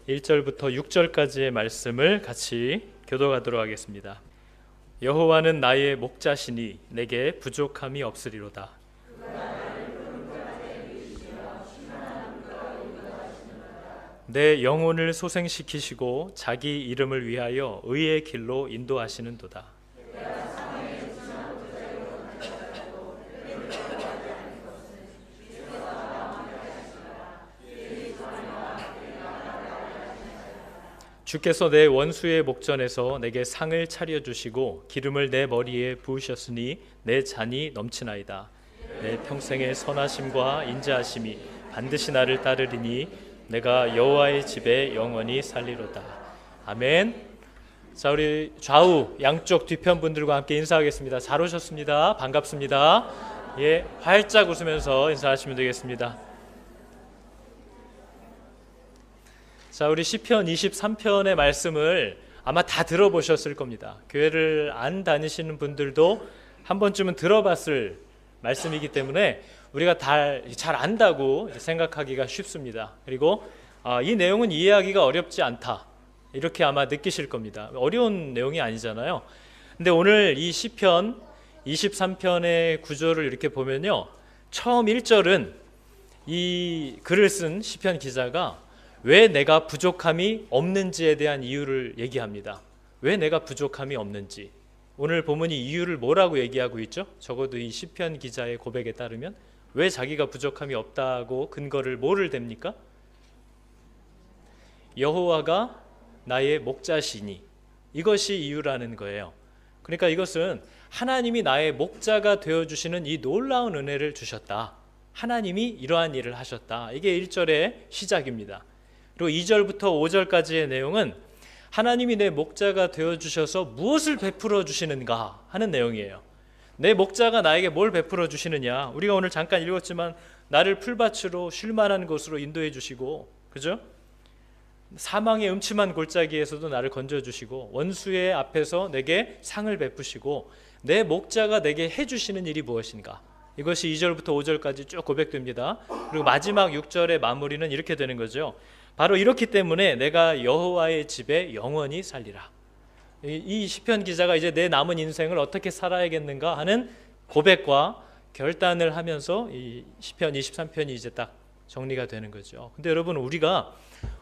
1절부터 6절까지의 말씀을 같이 교독하도록 하겠습니다. 여호와는 나의 목자시니 내게 부족함이 없으리로다. 내 영혼을 소생시키시고 자기 이름을 위하여 의의 길로 인도하시는도다. 주께서 내 원수의 목전에서 내게 상을 차려주시고 기름을 내 머리에 부으셨으니 내 잔이 넘치나이다. 내 평생의 선하심과 인자하심이 반드시 나를 따르리니 내가 여호와의 집에 영원히 살리로다. 아멘. 자, 우리 좌우 양쪽 뒤편 분들과 함께 인사하겠습니다. 잘 오셨습니다. 반갑습니다. 예, 활짝 웃으면서 인사하시면 되겠습니다. 자, 우리 시편 23편의 말씀을 아마 다 들어보셨을 겁니다. 교회를 안 다니시는 분들도 한 번쯤은 들어봤을 말씀이기 때문에 우리가 잘 안다고 생각하기가 쉽습니다. 그리고 이 내용은 이해하기가 어렵지 않다, 이렇게 아마 느끼실 겁니다. 어려운 내용이 아니잖아요. 근데 오늘 이 시편 23편의 구조를 이렇게 보면요, 처음 1절은 이 글을 쓴 시편 기자가 왜 내가 부족함이 없는지에 대한 이유를 얘기합니다. 왜 내가 부족함이 없는지. 오늘 본문이 이유를 뭐라고 얘기하고 있죠? 적어도 이 시편 기자의 고백에 따르면 왜 자기가 부족함이 없다고 근거를 뭐를 댑니까? 여호와가 나의 목자시니, 이것이 이유라는 거예요. 그러니까 이것은 하나님이 나의 목자가 되어주시는 이 놀라운 은혜를 주셨다. 하나님이 이러한 일을 하셨다. 이게 1절의 시작입니다. 그리고 2절부터 5절까지의 내용은 하나님이 내 목자가 되어주셔서 무엇을 베풀어 주시는가 하는 내용이에요. 내 목자가 나에게 뭘 베풀어 주시느냐, 우리가 오늘 잠깐 읽었지만 나를 풀밭으로 쉴만한 곳으로 인도해 주시고, 그죠? 사망의 음침한 골짜기에서도 나를 건져주시고, 원수의 앞에서 내게 상을 베푸시고, 내 목자가 내게 해주시는 일이 무엇인가, 이것이 2절부터 5절까지 쭉 고백됩니다. 그리고 마지막 6절의 마무리는 이렇게 되는 거죠. 바로 이렇기 때문에 내가 여호와의 집에 영원히 살리라. 이 시편 기자가 이제 내 남은 인생을 어떻게 살아야겠는가 하는 고백과 결단을 하면서 이 시편 23편이 이제 딱 정리가 되는 거죠. 근데 여러분, 우리가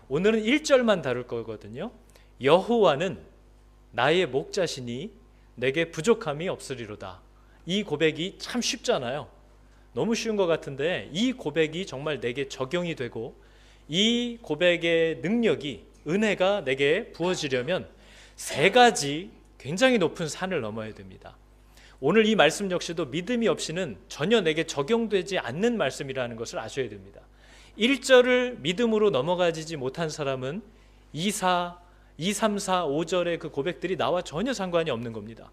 오늘은 1절만 다룰 거거든요. 여호와는 나의 목자시니 내게 부족함이 없으리로다. 이 고백이 참 쉽잖아요. 너무 쉬운 것 같은데 이 고백이 정말 내게 적용이 되고 이 고백의 능력이, 은혜가 내게 부어지려면 세 가지 굉장히 높은 산을 넘어야 됩니다. 오늘 이 말씀 역시도 믿음이 없이는 전혀 내게 적용되지 않는 말씀이라는 것을 아셔야 됩니다. 1절을 믿음으로 넘어가지 못한 사람은 2, 3, 4, 5절의 그 고백들이 나와 전혀 상관이 없는 겁니다.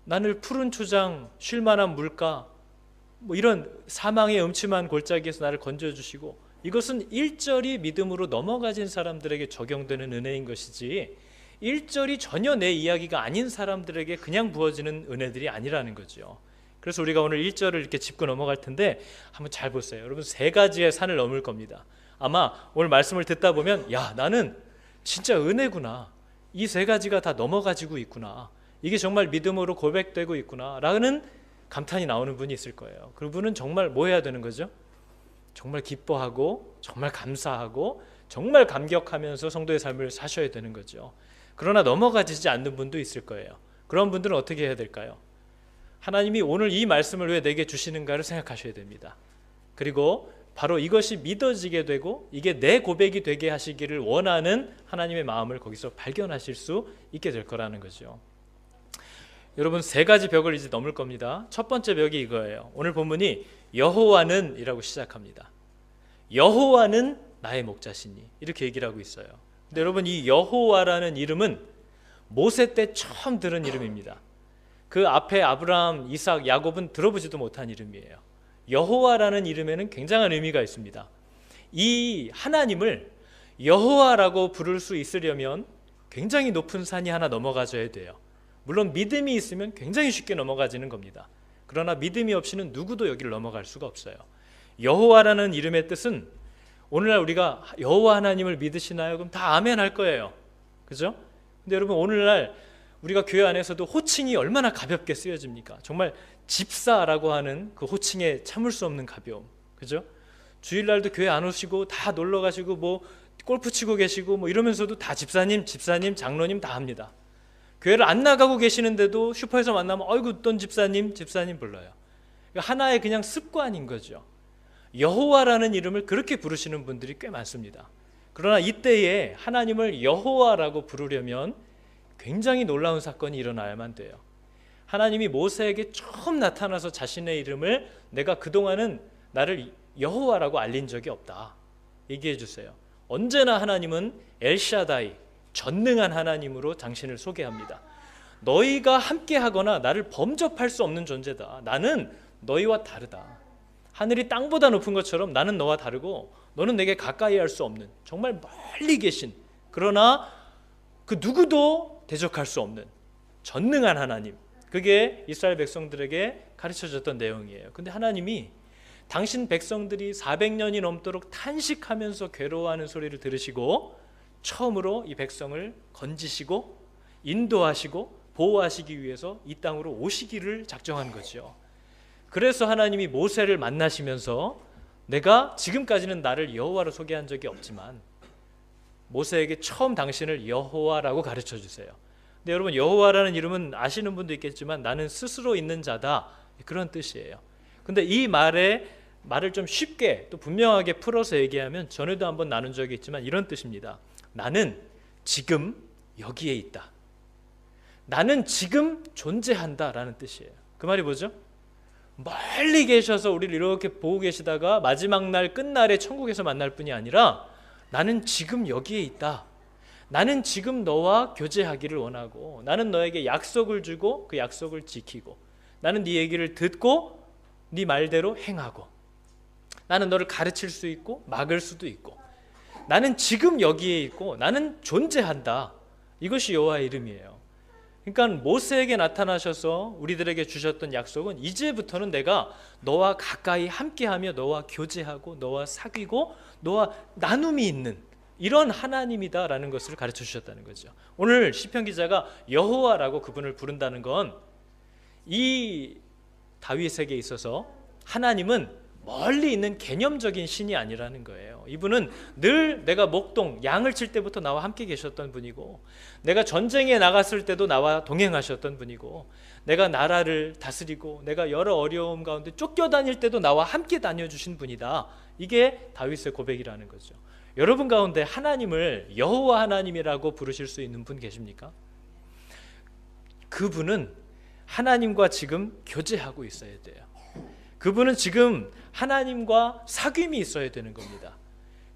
나를 푸른 초장, 쉴만한 물가, 이런 사망의 음침한 골짜기에서 나를 건져주시고, 이것은 1절이 믿음으로 넘어가진 사람들에게 적용되는 은혜인 것이지 1절이 전혀 내 이야기가 아닌 사람들에게 그냥 부어지는 은혜들이 아니라는 거죠. 그래서 우리가 오늘 1절을 이렇게 짚고 넘어갈 텐데 한번 잘 보세요. 여러분, 세 가지의 산을 넘을 겁니다. 아마 오늘 말씀을 듣다 보면 야, 나는 진짜 은혜구나, 이 세 가지가 다 넘어가지고 있구나, 이게 정말 믿음으로 고백되고 있구나 라는 감탄이 나오는 분이 있을 거예요. 그분은 정말 뭐 해야 되는 거죠? 정말 기뻐하고 정말 감사하고 정말 감격하면서 성도의 삶을 사셔야 되는 거죠. 그러나 넘어가지지 않는 분도 있을 거예요. 그런 분들은 어떻게 해야 될까요? 하나님이 오늘 이 말씀을 왜 내게 주시는가를 생각하셔야 됩니다. 그리고 바로 이것이 믿어지게 되고 이게 내 고백이 되게 하시기를 원하는 하나님의 마음을 거기서 발견하실 수 있게 될 거라는 거죠. 여러분, 세 가지 벽을 이제 넘을 겁니다. 첫 번째 벽이 이거예요. 오늘 본문이 여호와는 이라고 시작합니다. 여호와는 나의 목자시니, 이렇게 얘기를 하고 있어요. 근데 여러분, 이 여호와라는 이름은 모세 때 처음 들은 이름입니다. 그 앞에 아브라함, 이삭, 야곱은 들어보지도 못한 이름이에요. 여호와라는 이름에는 굉장한 의미가 있습니다. 이 하나님을 여호와라고 부를 수 있으려면 굉장히 높은 산이 하나 넘어가줘야 돼요. 물론 믿음이 있으면 굉장히 쉽게 넘어가지는 겁니다. 그러나 믿음이 없이는 누구도 여기를 넘어갈 수가 없어요. 여호와라는 이름의 뜻은 오늘날 우리가 여호와 하나님을 믿으시나요? 그럼 다 아멘 할 거예요. 그죠? 근데 여러분 오늘날 우리가 교회 안에서도 호칭이 얼마나 가볍게 쓰여집니까? 정말 집사라고 하는 그 호칭에 참을 수 없는 가벼움. 그죠? 주일날도 교회 안 오시고 다 놀러 가시고 뭐 골프 치고 계시고 뭐 이러면서도 다 집사님, 장로님 다 합니다. 교회를 안 나가고 계시는데도 슈퍼에서 만나면 어이구 어떤 집사님 불러요. 하나의 그냥 습관인 거죠. 여호와라는 이름을 그렇게 부르시는 분들이 꽤 많습니다. 그러나 이때에 하나님을 여호와라고 부르려면 굉장히 놀라운 사건이 일어나야만 돼요. 하나님이 모세에게 처음 나타나서 자신의 이름을 내가 그동안은 나를 여호와라고 알린 적이 없다 얘기해 주세요. 언제나 하나님은 엘샤다이, 전능한 하나님으로 당신을 소개합니다. 너희가 함께하거나 나를 범접할 수 없는 존재다. 나는 너희와 다르다. 하늘이 땅보다 높은 것처럼 나는 너와 다르고 너는 내게 가까이 할 수 없는, 정말 멀리 계신, 그러나 그 누구도 대적할 수 없는 전능한 하나님, 그게 이스라엘 백성들에게 가르쳐줬던 내용이에요. 근데 하나님이 당신 백성들이 400년이 넘도록 탄식하면서 괴로워하는 소리를 들으시고 처음으로 이 백성을 건지시고 인도하시고 보호하시기 위해서 이 땅으로 오시기를 작정한 거죠. 그래서 하나님이 모세를 만나시면서 내가 지금까지는 나를 여호와로 소개한 적이 없지만 모세에게 처음 당신을 여호와라고 가르쳐 주세요. 근데 여러분 여호와라는 이름은 아시는 분도 있겠지만 나는 스스로 있는 자다, 그런 뜻이에요. 근데 이 말을 좀 쉽게 또 분명하게 풀어서 얘기하면 전에도 한번 나눈 적이 있지만 이런 뜻입니다. 나는 지금 여기에 있다. 나는 지금 존재한다라는 뜻이에요. 그 말이 뭐죠? 멀리 계셔서 우리를 이렇게 보고 계시다가 마지막 날 끝날에 천국에서 만날 뿐이 아니라 나는 지금 여기에 있다. 나는 지금 너와 교제하기를 원하고 나는 너에게 약속을 주고 그 약속을 지키고 나는 네 얘기를 듣고 네 말대로 행하고 나는 너를 가르칠 수 있고 막을 수도 있고 나는 지금 여기에 있고 나는 존재한다. 이것이 여호와의 이름이에요. 그러니까 모세에게 나타나셔서 우리들에게 주셨던 약속은 이제부터는 내가 너와 가까이 함께하며 너와 교제하고 너와 사귀고 너와 나눔이 있는 이런 하나님이다라는 것을 가르쳐 주셨다는 거죠. 오늘 시편 기자가 여호와라고 그분을 부른다는 건 이 다윗에게 있어서 하나님은 멀리 있는 개념적인 신이 아니라는 거예요. 이분은 늘 내가 목동 양을 칠 때부터 나와 함께 계셨던 분이고 내가 전쟁에 나갔을 때도 나와 동행하셨던 분이고 내가 나라를 다스리고 내가 여러 어려움 가운데 쫓겨다닐 때도 나와 함께 다녀주신 분이다. 이게 다윗의 고백이라는 거죠. 여러분 가운데 하나님을 여호와 하나님이라고 부르실 수 있는 분 계십니까? 그분은 하나님과 지금 교제하고 있어야 돼요. 그분은 지금 하나님과 사귐이 있어야 되는 겁니다.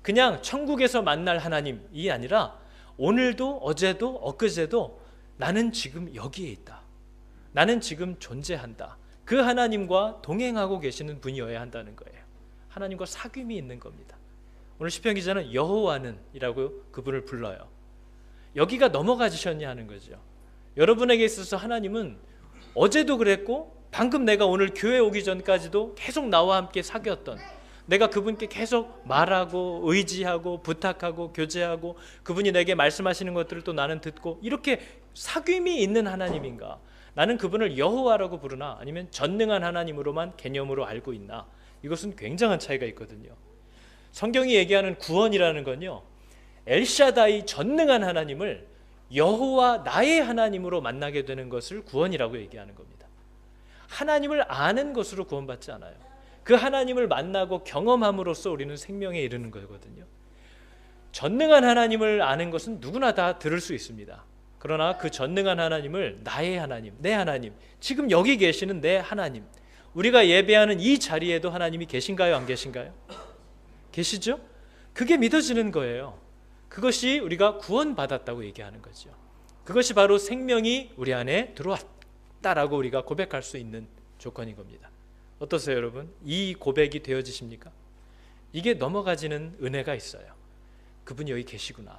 그냥 천국에서 만날 하나님이 아니라 오늘도 어제도 엊그제도 나는 지금 여기에 있다. 나는 지금 존재한다. 그 하나님과 동행하고 계시는 분이어야 한다는 거예요. 하나님과 사귐이 있는 겁니다. 오늘 시편 기자는 여호와는 이라고 그분을 불러요. 여기가 넘어가지셨냐 하는 거죠. 여러분에게 있어서 하나님은 어제도 그랬고 방금 내가 오늘 교회 오기 전까지도 계속 나와 함께 사귀었던, 내가 그분께 계속 말하고 의지하고 부탁하고 교제하고 그분이 내게 말씀하시는 것들을 또 나는 듣고 이렇게 사귐이 있는 하나님인가? 나는 그분을 여호와라고 부르나 아니면 전능한 하나님으로만 개념으로 알고 있나? 이것은 굉장한 차이가 있거든요. 성경이 얘기하는 구원이라는 건요, 엘샤다이 전능한 하나님을 여호와 나의 하나님으로 만나게 되는 것을 구원이라고 얘기하는 겁니다. 하나님을 아는 것으로 구원받지 않아요. 그 하나님을 만나고 경험함으로써 우리는 생명에 이르는 거거든요. 전능한 하나님을 아는 것은 누구나 다 들을 수 있습니다. 그러나 그 전능한 하나님을 나의 하나님, 내 하나님, 지금 여기 계시는 내 하나님, 우리가 예배하는 이 자리에도 하나님이 계신가요? 안 계신가요? 계시죠? 그게 믿어지는 거예요. 그것이 우리가 구원받았다고 얘기하는 거죠. 그것이 바로 생명이 우리 안에 들어왔다라고 우리가 고백할 수 있는 조건인 겁니다. 어떠세요, 여러분? 이 고백이 되어지십니까? 이게 넘어가지는 은혜가 있어요. 그분이 여기 계시구나.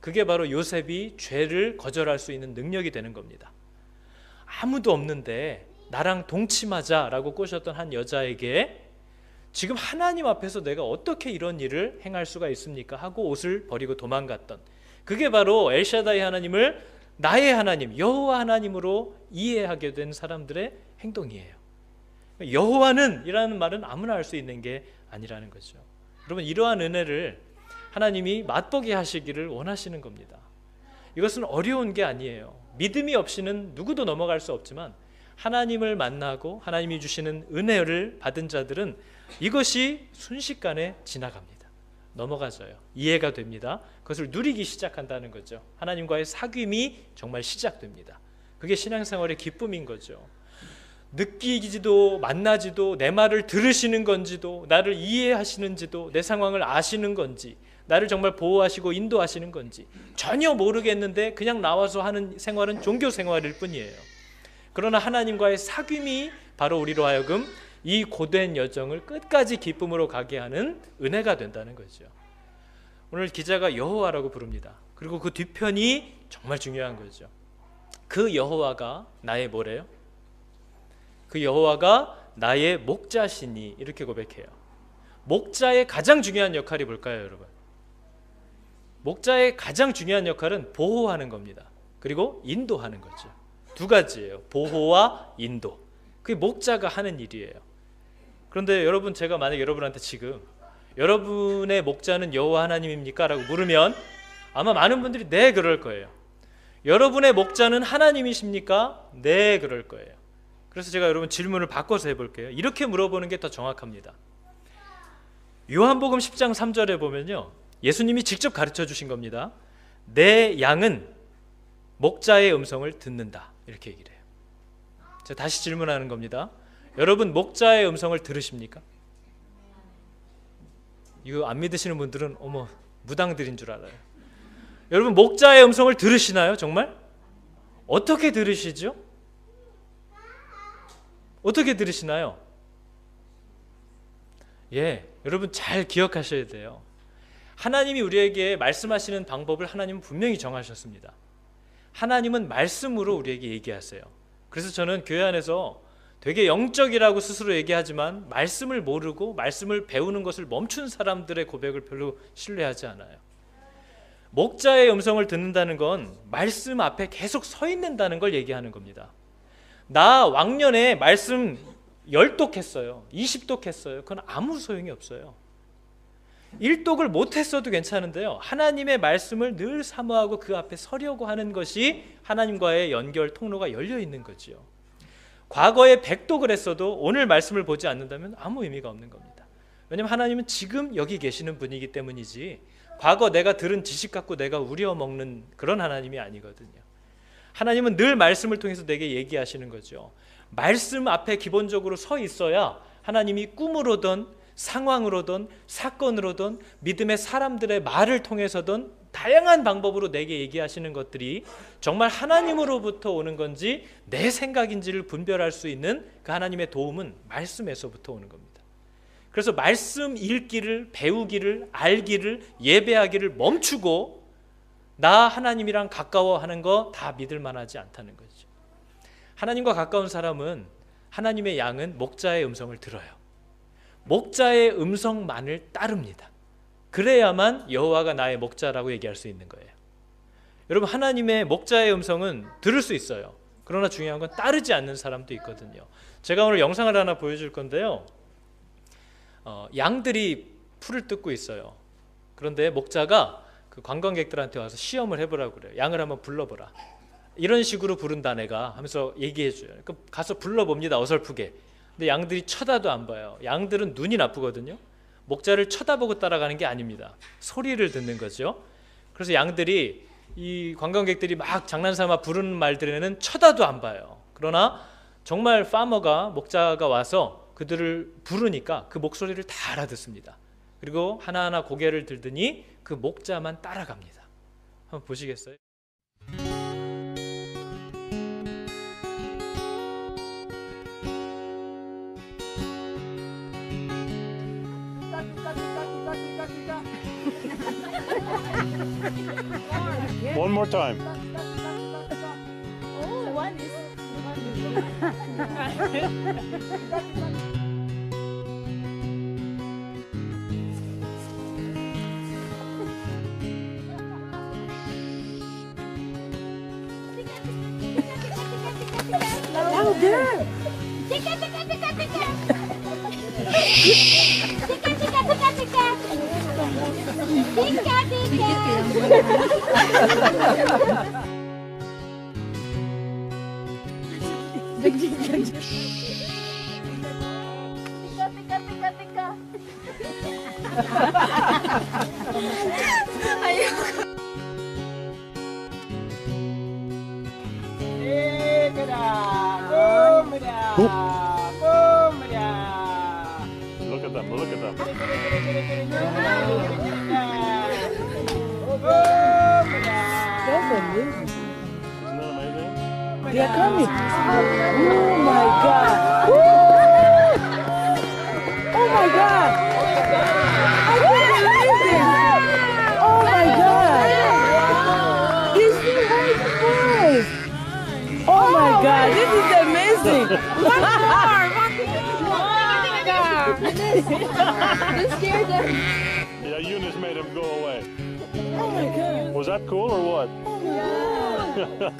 그게 바로 요셉이 죄를 거절할 수 있는 능력이 되는 겁니다. 아무도 없는데 나랑 동침하자라고 꼬셨던 한 여자에게 지금 하나님 앞에서 내가 어떻게 이런 일을 행할 수가 있습니까? 하고 옷을 버리고 도망갔던, 그게 바로 엘샤다이 하나님을 나의 하나님 여호와 하나님으로 이해하게 된 사람들의 행동이에요. 여호와는 이라는 말은 아무나 할 수 있는 게 아니라는 거죠. 여러분, 이러한 은혜를 하나님이 맛보게 하시기를 원하시는 겁니다. 이것은 어려운 게 아니에요. 믿음이 없이는 누구도 넘어갈 수 없지만 하나님을 만나고 하나님이 주시는 은혜를 받은 자들은 이것이 순식간에 지나갑니다. 넘어가져요. 이해가 됩니다. 그것을 누리기 시작한다는 거죠. 하나님과의 사귐이 정말 시작됩니다. 그게 신앙생활의 기쁨인 거죠. 느끼지도 만나지도 내 말을 들으시는 건지도 나를 이해하시는지도 내 상황을 아시는 건지 나를 정말 보호하시고 인도하시는 건지 전혀 모르겠는데 그냥 나와서 하는 생활은 종교 생활일 뿐이에요. 그러나 하나님과의 사귐이 바로 우리로 하여금 이 고된 여정을 끝까지 기쁨으로 가게 하는 은혜가 된다는 거죠. 오늘 기자가 여호와라고 부릅니다. 그리고 그 뒤편이 정말 중요한 거죠. 그 여호와가 나의 뭐래요? 그 여호와가 나의 목자시니, 이렇게 고백해요. 목자의 가장 중요한 역할이 뭘까요, 여러분? 목자의 가장 중요한 역할은 보호하는 겁니다. 그리고 인도하는 거죠. 두 가지예요. 보호와 인도. 그게 목자가 하는 일이에요. 그런데 여러분, 제가 만약 여러분한테 지금 여러분의 목자는 여호와 하나님입니까? 라고 물으면 아마 많은 분들이 네, 그럴 거예요. 여러분의 목자는 하나님이십니까? 네, 그럴 거예요. 그래서 제가 여러분 질문을 바꿔서 해볼게요. 이렇게 물어보는 게 더 정확합니다. 요한복음 10장 3절에 보면요, 예수님이 직접 가르쳐 주신 겁니다. 내 양은 목자의 음성을 듣는다, 이렇게 얘기를 해요. 제가 다시 질문하는 겁니다. 여러분, 목자의 음성을 들으십니까? 이거 안 믿으시는 분들은 어머, 무당들인 줄 알아요. 여러분, 목자의 음성을 들으시나요? 정말? 어떻게 들으시죠? 어떻게 들으시나요? 여러분 잘 기억하셔야 돼요. 하나님이 우리에게 말씀하시는 방법을 하나님은 분명히 정하셨습니다. 하나님은 말씀으로 우리에게 얘기하세요. 그래서 저는 교회 안에서 되게 영적이라고 스스로 얘기하지만 말씀을 모르고 말씀을 배우는 것을 멈춘 사람들의 고백을 별로 신뢰하지 않아요. 목자의 음성을 듣는다는 건 말씀 앞에 계속 서 있는다는 걸 얘기하는 겁니다. 나 왕년에 말씀 10독 했어요. 20독 했어요. 그건 아무 소용이 없어요. 1독을 못했어도 괜찮은데요, 하나님의 말씀을 늘 사모하고 그 앞에 서려고 하는 것이 하나님과의 연결 통로가 열려 있는 거죠. 과거에 100독을 했어도 오늘 말씀을 보지 않는다면 아무 의미가 없는 겁니다. 왜냐하면 하나님은 지금 여기 계시는 분이기 때문이지 과거 내가 들은 지식 갖고 내가 우려먹는 그런 하나님이 아니거든요. 하나님은 늘 말씀을 통해서 내게 얘기하시는 거죠. 말씀 앞에 기본적으로 서 있어야 하나님이 꿈으로든 상황으로든 사건으로든 믿음의 사람들의 말을 통해서든 다양한 방법으로 내게 얘기하시는 것들이 정말 하나님으로부터 오는 건지 내 생각인지를 분별할 수 있는 그 하나님의 도움은 말씀에서부터 오는 겁니다. 그래서 말씀 읽기를, 배우기를, 알기를, 예배하기를 멈추고 나 하나님이랑 가까워하는 거 다 믿을 만하지 않다는 거죠. 하나님과 가까운 사람은 하나님의 양은 목자의 음성을 들어요. 목자의 음성만을 따릅니다. 그래야만 여호와가 나의 목자라고 얘기할 수 있는 거예요. 여러분, 하나님의 목자의 음성은 들을 수 있어요. 그러나 중요한 건 따르지 않는 사람도 있거든요. 제가 오늘 영상을 하나 보여줄 건데요, 양들이 풀을 뜯고 있어요. 그런데 목자가 그 관광객들한테 와서 시험을 해보라고 그래요. 양을 한번 불러보라. 이런 식으로 부른다 내가 하면서 얘기해줘요. 그러니까 가서 불러봅니다, 어설프게. 근데 양들이 쳐다도 안 봐요. 양들은 눈이 나쁘거든요. 목자를 쳐다보고 따라가는 게 아닙니다. 소리를 듣는 거죠. 그래서 양들이, 이 관광객들이 막 장난삼아 부르는 말들에는 쳐다도 안 봐요. 그러나 정말 파머가, 목자가 와서 그들을 부르니까 그 목소리를 다 알아듣습니다. 그리고 하나하나 고개를 들더니 그 목자만 따라갑니다. 한번 보시겠어요? One more time. Oh, one is. Look at them, look at them. That's amazing. Isn't that amazing? They are coming. Oh my God. Woo! Oh my God. I can't believe this. Oh my God. He's still right first. Oh my God. This is amazing. One more. You scared them. Yeah, Eunice made him go away. Oh my God. Was that cool or what? Oh my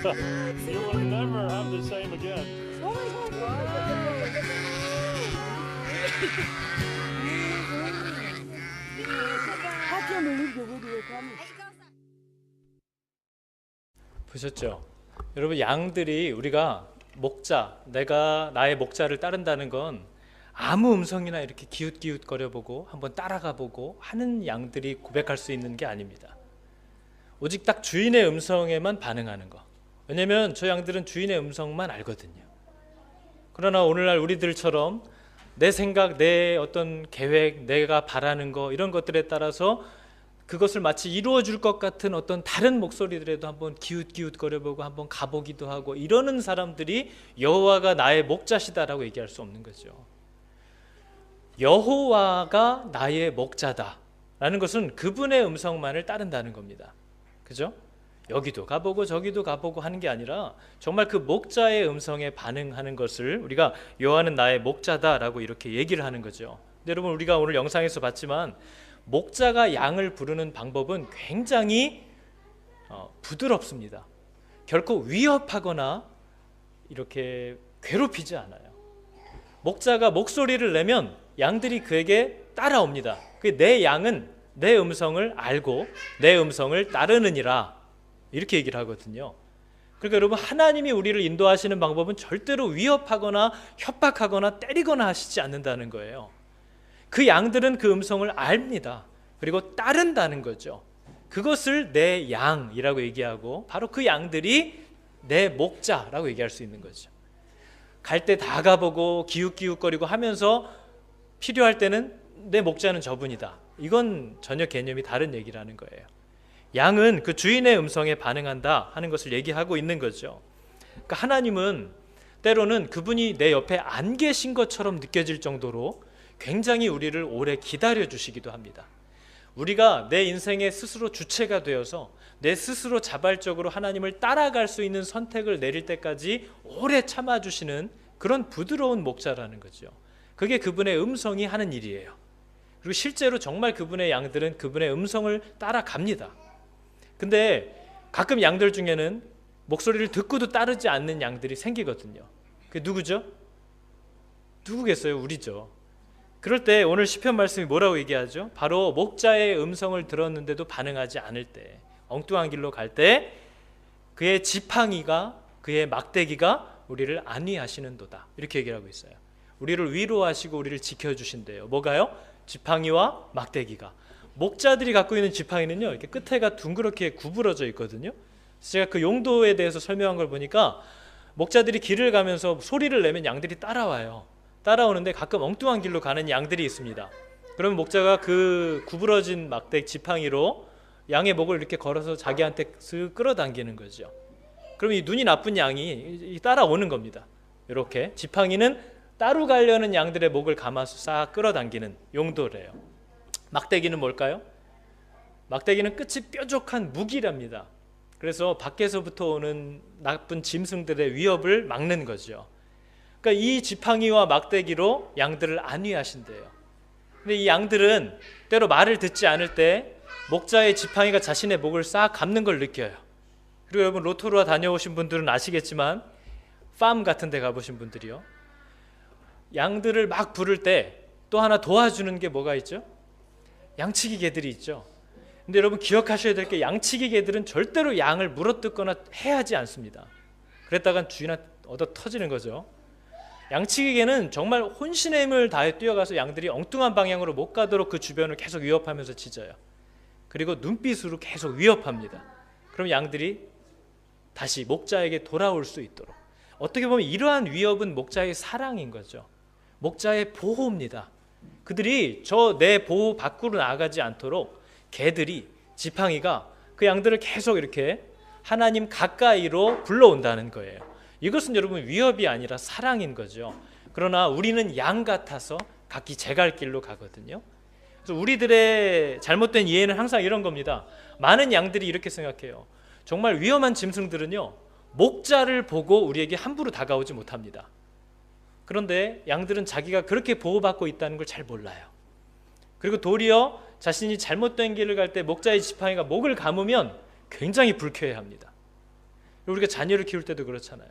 God. You will never have the same again. Oh my God. I can't believe the way they were coming. 보셨죠? 여러분, 양들이 우리가 내가 나의 목자를 따른다는 건 아무 음성이나 이렇게 기웃기웃거려보고 한번 따라가보고 하는 양들이 고백할 수 있는 게 아닙니다. 오직 딱 주인의 음성에만 반응하는 거. 왜냐면 저 양들은 주인의 음성만 알거든요. 그러나 오늘날 우리들처럼 내 생각, 내 어떤 계획, 내가 바라는 거 이런 것들에 따라서 그것을 마치 이루어줄 것 같은 어떤 다른 목소리들에도 한번 기웃기웃거려보고 한번 가보기도 하고 이러는 사람들이 여호와가 나의 목자시다라고 얘기할 수 없는 거죠. 여호와가 나의 목자다라는 것은 그분의 음성만을 따른다는 겁니다. 그죠? 여기도 가보고 저기도 가보고 하는 게 아니라 정말 그 목자의 음성에 반응하는 것을 우리가 여호와는 나의 목자다라고 이렇게 얘기를 하는 거죠. 근데 여러분, 우리가 오늘 영상에서 봤지만 목자가 양을 부르는 방법은 굉장히 부드럽습니다. 결코 위협하거나 이렇게 괴롭히지 않아요. 목자가 목소리를 내면 양들이 그에게 따라옵니다. 내 양은 내 음성을 알고 내 음성을 따르느니라, 이렇게 얘기를 하거든요. 그러니까 여러분, 하나님이 우리를 인도하시는 방법은 절대로 위협하거나 협박하거나 때리거나 하시지 않는다는 거예요. 그 양들은 그 음성을 압니다. 그리고 따른다는 거죠. 그것을 내 양이라고 얘기하고 바로 그 양들이 내 목자라고 얘기할 수 있는 거죠. 갈 때 다 가보고 기웃기웃거리고 하면서 필요할 때는 내 목자는 저분이다. 이건 전혀 개념이 다른 얘기라는 거예요. 양은 그 주인의 음성에 반응한다 하는 것을 얘기하고 있는 거죠. 그러니까 하나님은 때로는 그분이 내 옆에 안 계신 것처럼 느껴질 정도로 굉장히 우리를 오래 기다려 주시기도 합니다. 우리가 내 인생의 스스로 주체가 되어서 내 스스로 자발적으로 하나님을 따라갈 수 있는 선택을 내릴 때까지 오래 참아주시는 그런 부드러운 목자라는 거죠. 그게 그분의 음성이 하는 일이에요. 그리고 실제로 정말 그분의 양들은 그분의 음성을 따라갑니다. 근데 가끔 양들 중에는 목소리를 듣고도 따르지 않는 양들이 생기거든요. 그게 누구죠? 누구겠어요? 우리죠. 그럴 때 오늘 시편 말씀이 뭐라고 얘기하죠? 바로 목자의 음성을 들었는데도 반응하지 않을 때, 엉뚱한 길로 갈 때 그의 지팡이가, 그의 막대기가 우리를 안위하시는도다, 이렇게 얘기를 하고 있어요. 우리를 위로하시고 우리를 지켜주신대요. 뭐가요? 지팡이와 막대기가. 목자들이 갖고 있는 지팡이는요, 이렇게 끝에가 둥그렇게 구부러져 있거든요. 제가 그 용도에 대해서 설명한 걸 보니까 목자들이 길을 가면서 소리를 내면 양들이 따라와요. 따라오는데 가끔 엉뚱한 길로 가는 양들이 있습니다. 그러면 목자가 그 구부러진 막대 지팡이로 양의 목을 이렇게 걸어서 자기한테 쓱 끌어당기는 거죠. 그럼 이 눈이 나쁜 양이 따라오는 겁니다. 이렇게 지팡이는 따로 가려는 양들의 목을 감아서 싹 끌어당기는 용도래요. 막대기는 뭘까요? 막대기는 끝이 뾰족한 무기랍니다. 그래서 밖에서부터 오는 나쁜 짐승들의 위협을 막는 거죠. 그러니까 이 지팡이와 막대기로 양들을 안위하신대요. 근데 이 양들은 때로 말을 듣지 않을 때 목자의 지팡이가 자신의 목을 싹 감는 걸 느껴요. 그리고 여러분, 로토루아 다녀오신 분들은 아시겠지만 팜 같은 데 가보신 분들이요, 양들을 막 부를 때 또 하나 도와주는 게 뭐가 있죠? 양치기 개들이 있죠. 근데 여러분 기억하셔야 될 게, 양치기 개들은 절대로 양을 물어뜯거나 해하지 않습니다. 그랬다간 주인한테 얻어 터지는 거죠. 양치기 개는 정말 혼신의 힘을 다해 뛰어가서 양들이 엉뚱한 방향으로 못 가도록 그 주변을 계속 위협하면서 짖어요. 그리고 눈빛으로 계속 위협합니다. 그럼 양들이 다시 목자에게 돌아올 수 있도록. 어떻게 보면 이러한 위협은 목자의 사랑인 거죠. 목자의 보호입니다. 그들이 내 보호 밖으로 나가지 않도록 개들이, 지팡이가 그 양들을 계속 이렇게 하나님 가까이로 불러온다는 거예요. 이것은 여러분 위협이 아니라 사랑인 거죠. 그러나 우리는 양 같아서 각기 제 갈 길로 가거든요. 그래서 우리들의 잘못된 이해는 항상 이런 겁니다. 많은 양들이 이렇게 생각해요. 정말 위험한 짐승들은요, 목자를 보고 우리에게 함부로 다가오지 못합니다. 그런데 양들은 자기가 그렇게 보호받고 있다는 걸 잘 몰라요. 그리고 도리어 자신이 잘못된 길을 갈 때 목자의 지팡이가 목을 감으면 굉장히 불쾌해합니다. 우리가 자녀를 키울 때도 그렇잖아요.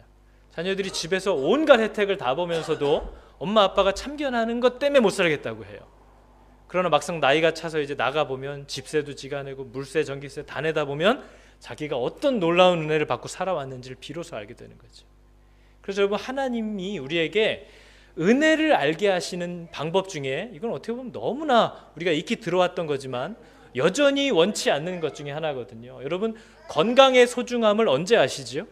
자녀들이 집에서 온갖 혜택을 다 보면서도 엄마 아빠가 참견하는 것 때문에 못 살겠다고 해요. 그러나 막상 나이가 차서 이제 나가보면 집세도 지가 내고 물세 전기세 다 내다 보면 자기가 어떤 놀라운 은혜를 받고 살아왔는지를 비로소 알게 되는 거죠. 그래서 여러분, 하나님이 우리에게 은혜를 알게 하시는 방법 중에, 이건 어떻게 보면 너무나 우리가 익히 들어왔던 거지만 여전히 원치 않는 것 중에 하나거든요. 여러분, 건강의 소중함을 언제 아시죠?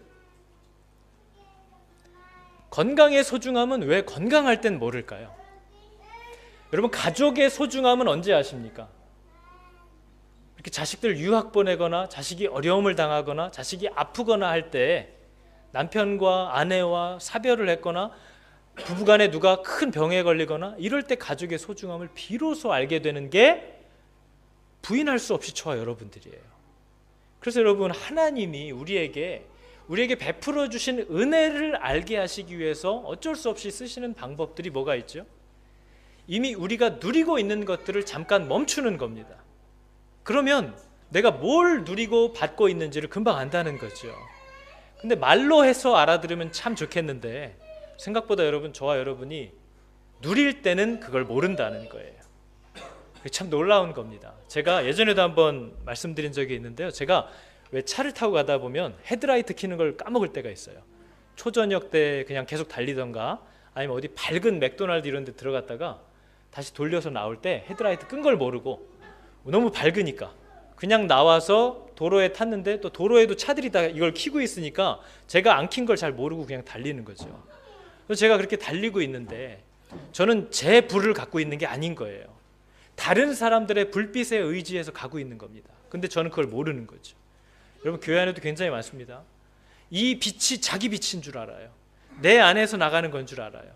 건강의 소중함은 왜 건강할 땐 모를까요? 여러분, 가족의 소중함은 언제 아십니까? 이렇게 자식들 유학 보내거나 자식이 어려움을 당하거나 자식이 아프거나 할 때, 남편과 아내와 사별을 했거나 부부간에 누가 큰 병에 걸리거나 이럴 때 가족의 소중함을 비로소 알게 되는 게 부인할 수 없이 저와 여러분들이에요. 그래서 여러분, 하나님이 우리에게 베풀어 주신 은혜를 알게 하시기 위해서 어쩔 수 없이 쓰시는 방법들이 뭐가 있죠? 이미 우리가 누리고 있는 것들을 잠깐 멈추는 겁니다. 그러면 내가 뭘 누리고 받고 있는지를 금방 안다는 거죠. 근데 말로 해서 알아들으면 참 좋겠는데, 생각보다 여러분, 저와 여러분이 누릴 때는 그걸 모른다는 거예요. 그게 참 놀라운 겁니다. 제가 예전에도 한번 말씀드린 적이 있는데요, 제가 왜 차를 타고 가다 보면 헤드라이트 켜는 걸 까먹을 때가 있어요. 초저녁 때 그냥 계속 달리던가 아니면 어디 밝은 맥도날드 이런 데 들어갔다가 다시 돌려서 나올 때 헤드라이트 끈 걸 모르고 너무 밝으니까 그냥 나와서 도로에 탔는데, 또 도로에도 차들이 다 이걸 켜고 있으니까 제가 안 킨 걸 잘 모르고 그냥 달리는 거죠. 그래서 제가 그렇게 달리고 있는데 저는 제 불을 갖고 있는 게 아닌 거예요. 다른 사람들의 불빛에 의지해서 가고 있는 겁니다. 근데 저는 그걸 모르는 거죠. 여러분, 교회 안에도 굉장히 많습니다. 이 빛이 자기 빛인 줄 알아요. 내 안에서 나가는 건 줄 알아요.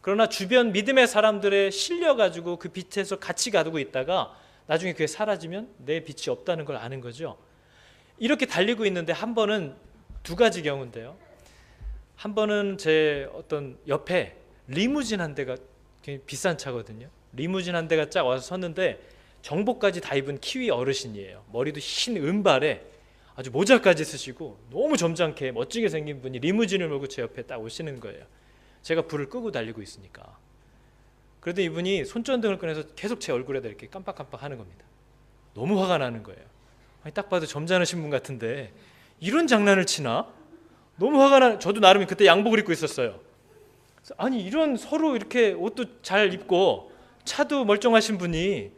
그러나 주변 믿음의 사람들에 실려가지고 그 빛에서 같이 가두고 있다가 나중에 그게 사라지면 내 빛이 없다는 걸 아는 거죠. 이렇게 달리고 있는데 한 번은 두 가지 경우인데요. 한 번은 제 어떤 옆에 리무진 한 대가, 굉장히 비싼 차거든요. 리무진 한 대가 쫙 와서 섰는데 정복까지 다 입은 키위 어르신이에요. 머리도 흰 은발에 아주 모자까지 쓰시고 너무 점잖게 멋지게 생긴 분이 리무진을 몰고 제 옆에 딱 오시는 거예요. 제가 불을 끄고 달리고 있으니까. 그런데 이분이 손전등을 꺼내서 계속 제 얼굴에다 이렇게 깜빡깜빡 하는 겁니다. 너무 화가 나는 거예요. 아니, 딱 봐도 점잖으신 분 같은데 이런 장난을 치나? 너무 화가 나. 저도 나름 그때 양복을 입고 있었어요. 아니, 이런 서로 이렇게 옷도 잘 입고 차도 멀쩡하신 분이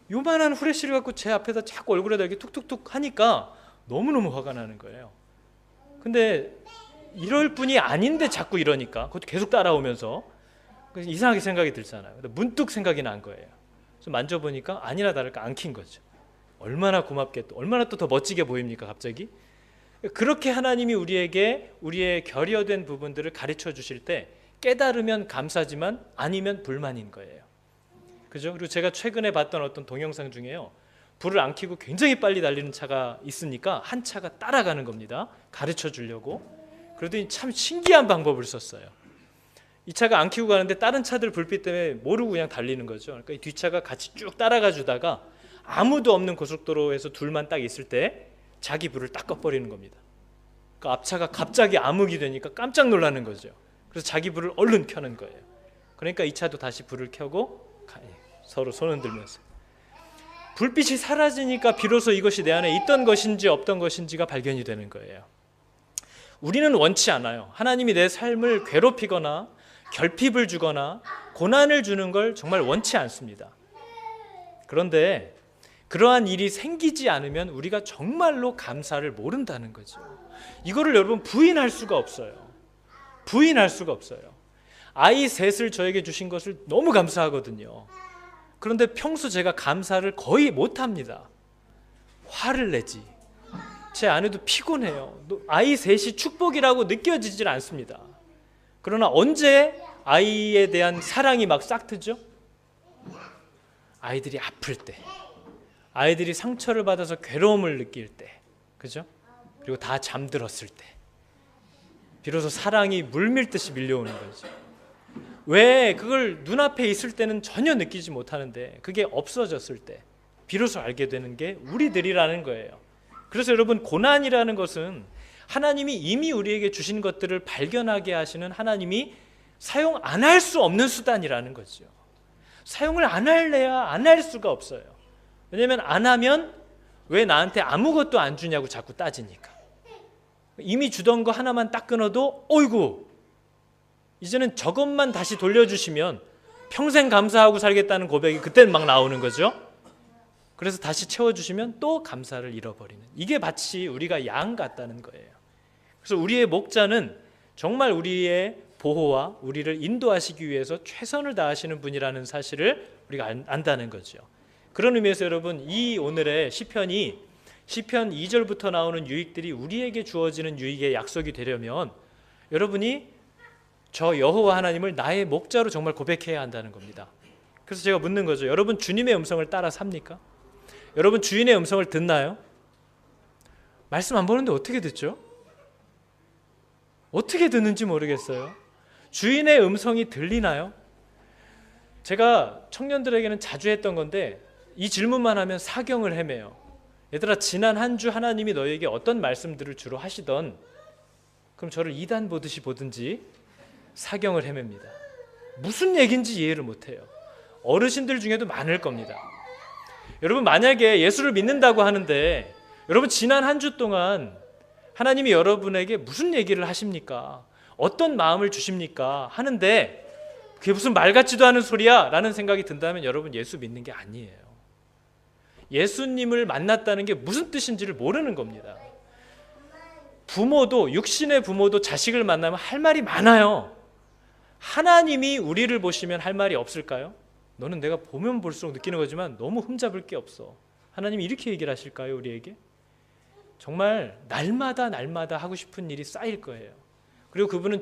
요만한 후레쉬를 갖고 제 앞에다 자꾸 얼굴에다 이렇게 툭툭툭 하니까 너무너무 화가 나는 거예요. 근데 이럴 분이 아닌데 자꾸 이러니까 그것도 계속 따라오면서 이상하게 생각이 들잖아요. 근데 문득 생각이 난 거예요. 그래서 만져보니까 아니나 다를까 안 킨 거죠. 얼마나 고맙게, 또 얼마나 또 더 멋지게 보입니까 갑자기? 그렇게 하나님이 우리에게 우리의 결여된 부분들을 가르쳐 주실 때 깨달으면 감사지만 아니면 불만인 거예요. 그죠? 그리고 제가 최근에 봤던 어떤 동영상 중에요, 불을 안 켜고 굉장히 빨리 달리는 차가 있으니까 한 차가 따라가는 겁니다. 가르쳐 주려고. 그러더니 참 신기한 방법을 썼어요. 이 차가 안 켜고 가는데 다른 차들 불빛 때문에 모르고 그냥 달리는 거죠. 그러니까 이 뒷차가 같이 쭉 따라가 주다가 아무도 없는 고속도로에서 둘만 딱 있을 때 자기 불을 딱 꺼버리는 겁니다. 그 앞차가 갑자기 암흑이 되니까 깜짝 놀라는 거죠. 그래서 자기 불을 얼른 켜는 거예요. 그러니까 이 차도 다시 불을 켜고 서로 손을 들면서 불빛이 사라지니까 비로소 이것이 내 안에 있던 것인지 없던 것인지가 발견이 되는 거예요. 우리는 원치 않아요. 하나님이 내 삶을 괴롭히거나 결핍을 주거나 고난을 주는 걸 정말 원치 않습니다. 그런데 그러한 일이 생기지 않으면 우리가 정말로 감사를 모른다는 거죠. 이거를 여러분 부인할 수가 없어요. 부인할 수가 없어요. 아이 셋을 저에게 주신 것을 너무 감사하거든요. 그런데 평소 제가 감사를 거의 못합니다. 화를 내지. 제 아내도 피곤해요. 아이 셋이 축복이라고 느껴지질 않습니다. 그러나 언제 아이에 대한 사랑이 막 싹트죠? 아이들이 아플 때, 아이들이 상처를 받아서 괴로움을 느낄 때, 그죠? 그리고 다 잠들었을 때 비로소 사랑이 물밀듯이 밀려오는 거죠. 왜 그걸 눈앞에 있을 때는 전혀 느끼지 못하는데 그게 없어졌을 때 비로소 알게 되는 게 우리들이라는 거예요. 그래서 여러분, 고난이라는 것은 하나님이 이미 우리에게 주신 것들을 발견하게 하시는 하나님이 사용 안 할 수 없는 수단이라는 거죠. 사용을 안 할래야 안 할 수가 없어요. 왜냐하면 안 하면 왜 나한테 아무것도 안 주냐고 자꾸 따지니까. 이미 주던 거 하나만 딱 끊어도 어이구, 이제는 저것만 다시 돌려주시면 평생 감사하고 살겠다는 고백이 그때는 막 나오는 거죠. 그래서 다시 채워주시면 또 감사를 잃어버리는, 이게 마치 우리가 양 같다는 거예요. 그래서 우리의 목자는 정말 우리의 보호와 우리를 인도하시기 위해서 최선을 다하시는 분이라는 사실을 우리가 안다는 거죠. 그런 의미에서 여러분, 이 오늘의 시편이 시편 2절부터 나오는 유익들이 우리에게 주어지는 유익의 약속이 되려면 여러분이 저 여호와 하나님을 나의 목자로 정말 고백해야 한다는 겁니다. 그래서 제가 묻는 거죠. 여러분, 주님의 음성을 따라 삽니까? 여러분, 주인의 음성을 듣나요? 말씀 안 보는데 어떻게 듣죠? 어떻게 듣는지 모르겠어요. 주인의 음성이 들리나요? 제가 청년들에게는 자주 했던 건데 이 질문만 하면 사경을 헤매요. 얘들아, 지난 한 주 하나님이 너에게 어떤 말씀들을 주로 하시던, 그럼 저를 이단 보듯이 보든지 사경을 헤맵니다. 무슨 얘기인지 이해를 못해요. 어르신들 중에도 많을 겁니다. 여러분, 만약에 예수를 믿는다고 하는데 여러분, 지난 한 주 동안 하나님이 여러분에게 무슨 얘기를 하십니까? 어떤 마음을 주십니까? 하는데 그게 무슨 말 같지도 않은 소리야 라는 생각이 든다면 여러분, 예수 믿는 게 아니에요. 예수님을 만났다는 게 무슨 뜻인지를 모르는 겁니다. 부모도, 육신의 부모도 자식을 만나면 할 말이 많아요. 하나님이 우리를 보시면 할 말이 없을까요? 너는 내가 보면 볼수록 느끼는 거지만 너무 흠잡을 게 없어. 하나님이 이렇게 얘기를 하실까요, 우리에게? 정말 날마다 하고 싶은 일이 쌓일 거예요. 그리고 그분은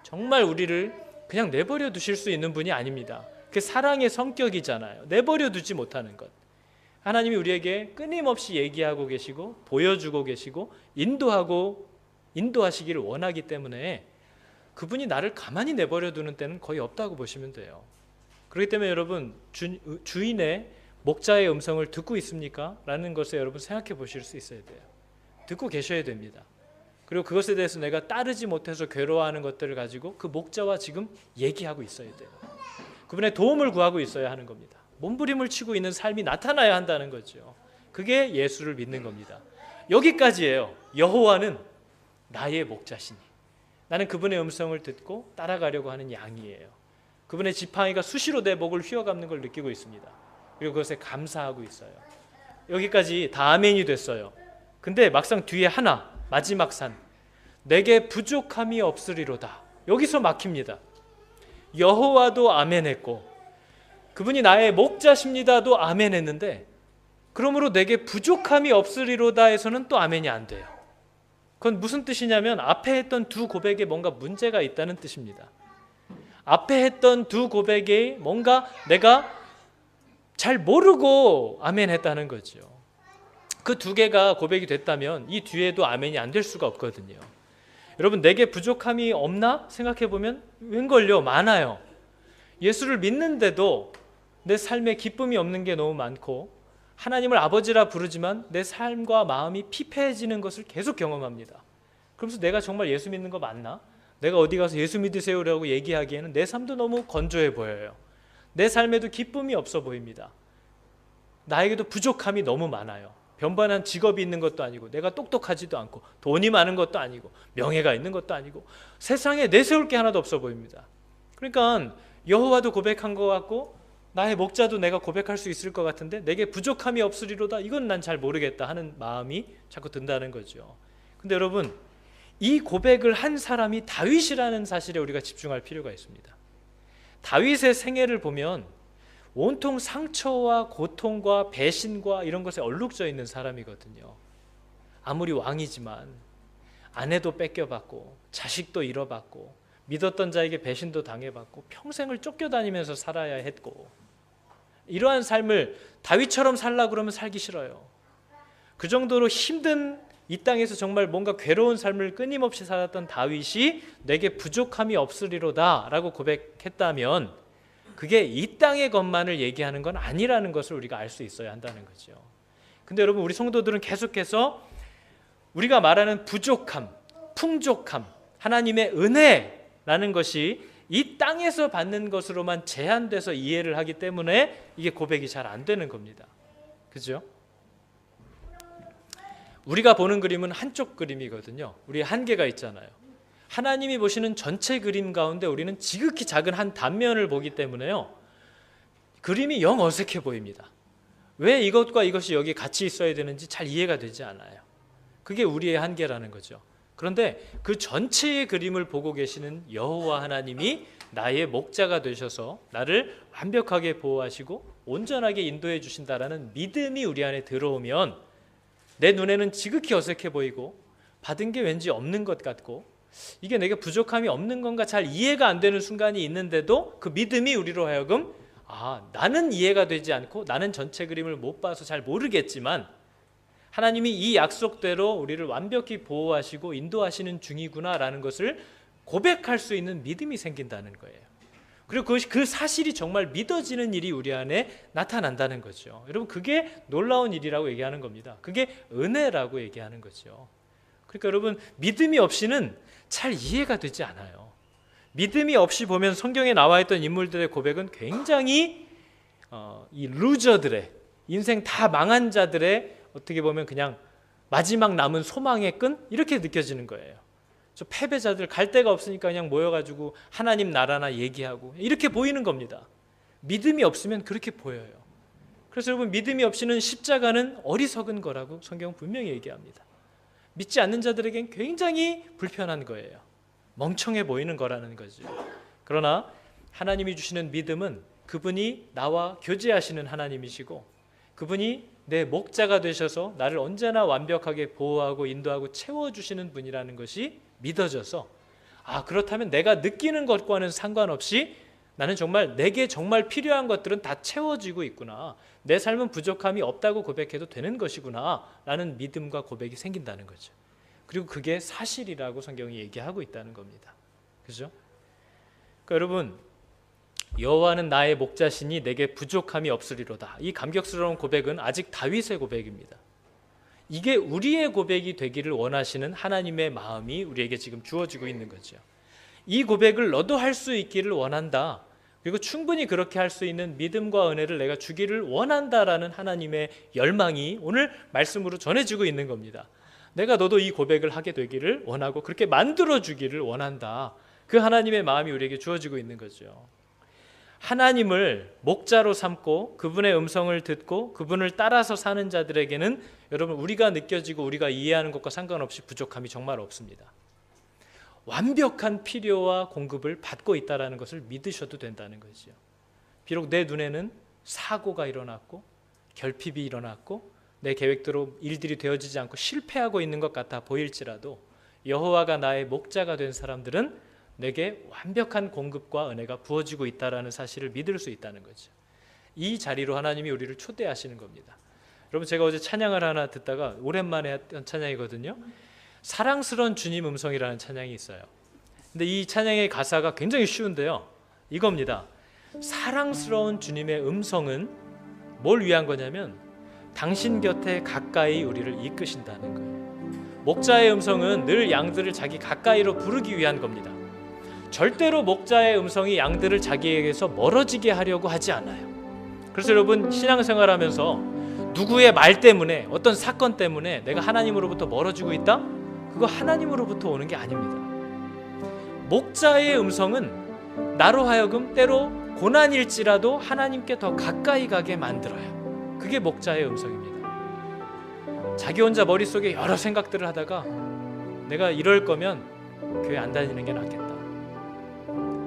정말 우리를 그냥 내버려 두실 수 있는 분이 아닙니다. 그게 사랑의 성격이잖아요. 내버려 두지 못하는 것. 하나님이 우리에게 끊임없이 얘기하고 계시고 보여주고 계시고 인도하시기를 원하기 때문에 그분이 나를 가만히 내버려 두는 때는 거의 없다고 보시면 돼요. 그렇기 때문에 여러분, 주인의 목자의 음성을 듣고 있습니까? 라는 것을 여러분 생각해 보실 수 있어야 돼요. 듣고 계셔야 됩니다. 그리고 그것에 대해서 내가 따르지 못해서 괴로워하는 것들을 가지고 그 목자와 지금 얘기하고 있어야 돼요. 그분의 도움을 구하고 있어야 하는 겁니다. 몸부림을 치고 있는 삶이 나타나야 한다는 거죠. 그게 예수를 믿는 겁니다. 여기까지예요. 여호와는 나의 목자시니 나는 그분의 음성을 듣고 따라가려고 하는 양이에요. 그분의 지팡이가 수시로 내 목을 휘어감는 걸 느끼고 있습니다. 그리고 그것에 감사하고 있어요. 여기까지 다 아멘이 됐어요. 근데 막상 뒤에 하나, 마지막 산, 내게 부족함이 없으리로다. 여기서 막힙니다. 여호와도 아멘했고 그분이 나의 목자십니다도 아멘했는데, 그러므로 내게 부족함이 없으리로다에서는 또 아멘이 안 돼요. 그건 무슨 뜻이냐면 앞에 했던 두 고백에 뭔가 문제가 있다는 뜻입니다. 앞에 했던 두 고백에 뭔가 내가 잘 모르고 아멘했다는 거죠. 그 두 개가 고백이 됐다면 이 뒤에도 아멘이 안 될 수가 없거든요. 여러분, 내게 부족함이 없나? 생각해보면 웬걸요? 많아요. 예수를 믿는데도 내 삶에 기쁨이 없는 게 너무 많고 하나님을 아버지라 부르지만 내 삶과 마음이 피폐해지는 것을 계속 경험합니다. 그러면서 내가 정말 예수 믿는 거 맞나? 내가 어디 가서 예수 믿으세요라고 얘기하기에는 내 삶도 너무 건조해 보여요. 내 삶에도 기쁨이 없어 보입니다. 나에게도 부족함이 너무 많아요. 변변한 직업이 있는 것도 아니고, 내가 똑똑하지도 않고, 돈이 많은 것도 아니고, 명예가 있는 것도 아니고, 세상에 내세울 게 하나도 없어 보입니다. 그러니까 여호와도 고백한 것 같고, 나의 목자도 내가 고백할 수 있을 것 같은데 내게 부족함이 없으리로다, 이건 난 잘 모르겠다 하는 마음이 자꾸 든다는 거죠. 근데 여러분, 이 고백을 한 사람이 다윗이라는 사실에 우리가 집중할 필요가 있습니다. 다윗의 생애를 보면 온통 상처와 고통과 배신과 이런 것에 얼룩져 있는 사람이거든요. 아무리 왕이지만 아내도 뺏겨받고 자식도 잃어받고 믿었던 자에게 배신도 당해받고 평생을 쫓겨다니면서 살아야 했고, 이러한 삶을 다윗처럼 살라 그러면 살기 싫어요. 그 정도로 힘든 이 땅에서 정말 뭔가 괴로운 삶을 끊임없이 살았던 다윗이 내게 부족함이 없으리로다 라고 고백했다면 그게 이 땅의 것만을 얘기하는 건 아니라는 것을 우리가 알 수 있어야 한다는 거죠. 근데 여러분, 우리 성도들은 계속해서 우리가 말하는 부족함, 풍족함, 하나님의 은혜라는 것이 이 땅에서 받는 것으로만 제한돼서 이해를 하기 때문에 이게 고백이 잘 안 되는 겁니다. 그죠? 우리가 보는 그림은 한쪽 그림이거든요. 우리의 한계가 있잖아요. 하나님이 보시는 전체 그림 가운데 우리는 지극히 작은 한 단면을 보기 때문에요, 그림이 영 어색해 보입니다. 왜 이것과 이것이 여기 같이 있어야 되는지 잘 이해가 되지 않아요. 그게 우리의 한계라는 거죠. 그런데 그 전체의 그림을 보고 계시는 여호와 하나님이 나의 목자가 되셔서 나를 완벽하게 보호하시고 온전하게 인도해 주신다라는 믿음이 우리 안에 들어오면 내 눈에는 지극히 어색해 보이고 받은 게 왠지 없는 것 같고 이게 내게 부족함이 없는 건가 잘 이해가 안 되는 순간이 있는데도 그 믿음이 우리로 하여금 나는 이해가 되지 않고 나는 전체 그림을 못 봐서 잘 모르겠지만 하나님이 이 약속대로 우리를 완벽히 보호하시고 인도하시는 중이구나라는 것을 고백할 수 있는 믿음이 생긴다는 거예요. 그리고 그것이 그 사실이 정말 믿어지는 일이 우리 안에 나타난다는 거죠. 여러분, 그게 놀라운 일이라고 얘기하는 겁니다. 그게 은혜라고 얘기하는 거죠. 그러니까 여러분, 믿음이 없이는 잘 이해가 되지 않아요. 믿음이 없이 보면 성경에 나와 있던 인물들의 고백은 굉장히 이 루저들의, 인생 다 망한 자들의 어떻게 보면 그냥 마지막 남은 소망의 끈, 이렇게 느껴지는 거예요. 저 패배자들 갈 데가 없으니까 그냥 모여가지고 하나님 나라나 얘기하고 이렇게 보이는 겁니다. 믿음이 없으면 그렇게 보여요. 그래서 여러분, 믿음이 없이는 십자가는 어리석은 거라고 성경은 분명히 얘기합니다. 믿지 않는 자들에겐 굉장히 불편한 거예요. 멍청해 보이는 거라는 거죠. 그러나 하나님이 주시는 믿음은 그분이 나와 교제하시는 하나님이시고 그분이 내 목자가 되셔서 나를 언제나 완벽하게 보호하고 인도하고 채워주시는 분이라는 것이 믿어져서 그렇다면 내가 느끼는 것과는 상관없이 나는 정말 내게 정말 필요한 것들은 다 채워지고 있구나, 내 삶은 부족함이 없다고 고백해도 되는 것이구나 라는 믿음과 고백이 생긴다는 거죠. 그리고 그게 사실이라고 성경이 얘기하고 있다는 겁니다. 그죠? 그러니까 여러분, 여호와는 나의 목자시니 내게 부족함이 없으리로다, 이 감격스러운 고백은 아직 다윗의 고백입니다. 이게 우리의 고백이 되기를 원하시는 하나님의 마음이 우리에게 지금 주어지고 있는 거죠. 이 고백을 너도 할 수 있기를 원한다, 그리고 충분히 그렇게 할 수 있는 믿음과 은혜를 내가 주기를 원한다라는 하나님의 열망이 오늘 말씀으로 전해지고 있는 겁니다. 내가 너도 이 고백을 하게 되기를 원하고 그렇게 만들어주기를 원한다, 그 하나님의 마음이 우리에게 주어지고 있는 거죠. 하나님을 목자로 삼고 그분의 음성을 듣고 그분을 따라서 사는 자들에게는 여러분, 우리가 느껴지고 우리가 이해하는 것과 상관없이 부족함이 정말 없습니다. 완벽한 필요와 공급을 받고 있다는 것을 믿으셔도 된다는 거죠. 비록 내 눈에는 사고가 일어났고 결핍이 일어났고 내 계획대로 일들이 되어지지 않고 실패하고 있는 것 같아 보일지라도 여호와가 나의 목자가 된 사람들은 내게 완벽한 공급과 은혜가 부어지고 있다는 사실을 믿을 수 있다는 거죠. 이 자리로 하나님이 우리를 초대하시는 겁니다. 여러분, 제가 어제 찬양을 하나 듣다가 오랜만에 했던 찬양이거든요. 사랑스러운 주님 음성이라는 찬양이 있어요. 근데 이 찬양의 가사가 굉장히 쉬운데요, 이겁니다. 사랑스러운 주님의 음성은 뭘 위한 거냐면 당신 곁에 가까이 우리를 이끄신다는 거예요. 목자의 음성은 늘 양들을 자기 가까이로 부르기 위한 겁니다. 절대로 목자의 음성이 양들을 자기에게서 멀어지게 하려고 하지 않아요. 그래서 여러분, 신앙생활하면서 누구의 말 때문에, 어떤 사건 때문에 내가 하나님으로부터 멀어지고 있다? 그거 하나님으로부터 오는 게 아닙니다. 목자의 음성은 나로 하여금 때로 고난일지라도 하나님께 더 가까이 가게 만들어요. 그게 목자의 음성입니다. 자기 혼자 머릿속에 여러 생각들을 하다가 내가 이럴 거면 교회 안 다니는 게 낫겠다.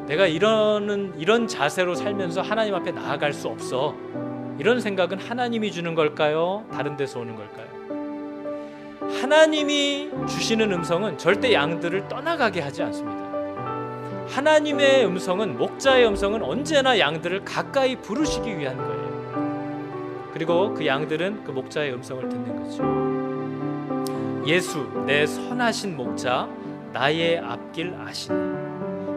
내가 이런 자세로 살면서 하나님 앞에 나아갈 수 없어. 이런 생각은 하나님이 주는 걸까요? 다른 데서 오는 걸까요? 하나님이 주시는 음성은 절대 양들을 떠나가게 하지 않습니다. 하나님의 음성은, 목자의 음성은 언제나 양들을 가까이 부르시기 위한 거예요. 그리고 그 양들은 그 목자의 음성을 듣는 거죠. 예수, 내 선하신 목자, 나의 앞길 아시네.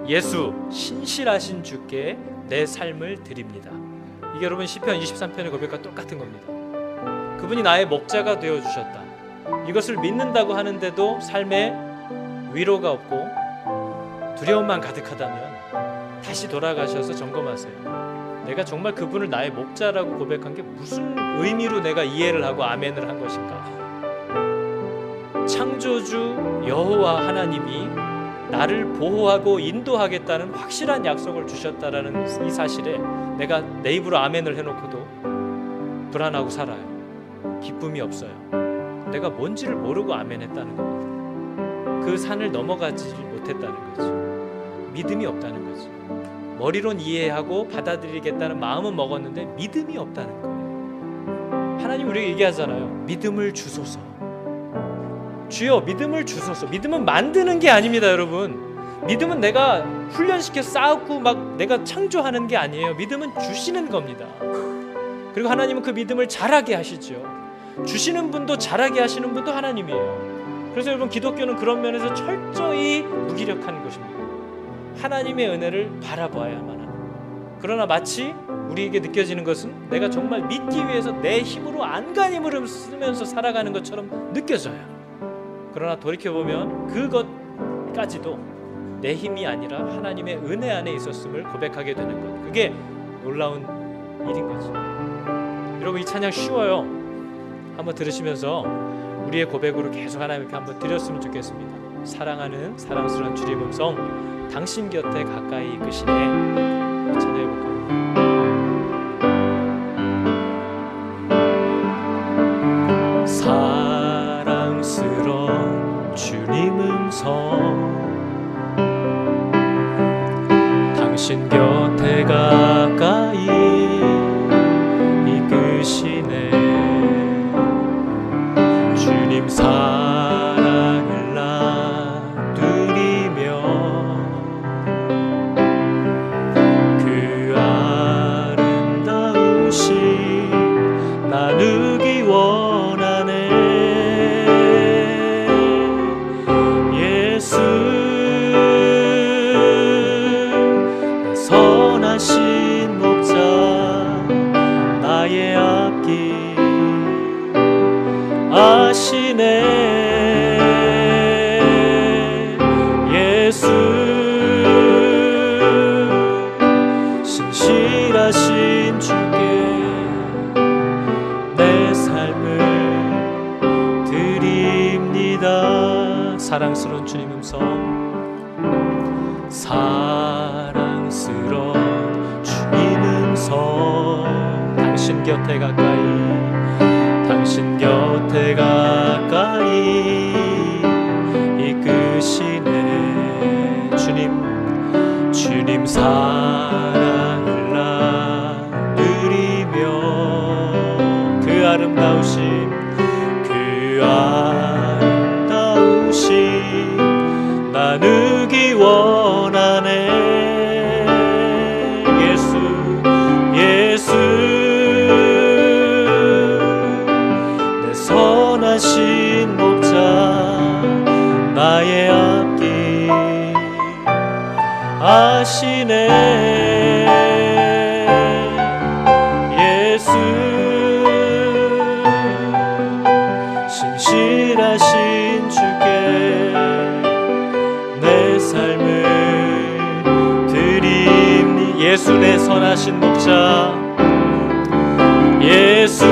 예수, 신실하신 주께 내 삶을 드립니다. 이게 여러분 시편 23편의 고백과 똑같은 겁니다. 그분이 나의 목자가 되어주셨다. 이것을 믿는다고 하는데도 삶에 위로가 없고 두려움만 가득하다면 다시 돌아가셔서 점검하세요. 내가 정말 그분을 나의 목자라고 고백한 게 무슨 의미로 내가 이해를 하고 아멘을 한 것인가? 창조주 여호와 하나님이 나를 보호하고 인도하겠다는 확실한 약속을 주셨다라는 이 사실에 내가 내 입으로 아멘을 해놓고도 불안하고 살아요. 기쁨이 없어요. 내가 뭔지를 모르고 아멘했다는 겁니다. 그 산을 넘어가지 못했다는 거죠. 믿음이 없다는 거죠. 머리론 이해하고 받아들이겠다는 마음은 먹었는데 믿음이 없다는 거예요. 하나님 우리에게 얘기하잖아요. 믿음을 주소서. 주여 믿음을 주소서. 믿음은 만드는 게 아닙니다, 여러분. 믿음은 내가 훈련시켜 쌓고 막 내가 창조하는 게 아니에요. 믿음은 주시는 겁니다. 그리고 하나님은 그 믿음을 자라게 하시죠. 주시는 분도 자라게 하시는 분도 하나님이에요. 그래서 여러분, 기독교는 그런 면에서 철저히 무기력한 것입니다. 하나님의 은혜를 바라봐야만 하는. 그러나 마치 우리에게 느껴지는 것은 내가 정말 믿기 위해서 내 힘으로 안간힘을 쓰면서 살아가는 것처럼 느껴져요. 그러나 돌이켜보면 그것까지도 내 힘이 아니라 하나님의 은혜 안에 있었음을 고백하게 되는 것, 그게 놀라운 일인 거죠. 여러분, 이 찬양 쉬워요. 한번 들으시면서 우리의 고백으로 계속 하나님께 한번 드렸으면 좋겠습니다. 사랑하는 사랑스러운 주님 음성, 당신 곁에 가까이 이끄시네. 찬양해볼까요? 사랑스러운 주님 음성, 당신 곁에 가까이 이끄시네. 주님 사랑을 나누리며 그 아름다우신 나누기 원하네. 예수 내 선하신 목자, 나의 앞길 아시네. 예수 신실하신 주께 내 삶을 드립니다. 사랑스러운 주님 음성, 사랑스러운 주님 음성, 당신 곁에 가까이, 당신 곁에 가까이 이끄시네. 주님 사랑을 나누리며 그 아름다우신 나누기 원하네. 예수 내 선하신 목자, 나의 앞길 아시네. 예수 신실하신 주께 내 삶을 드립니. 예수 내 선하신 목자, 예수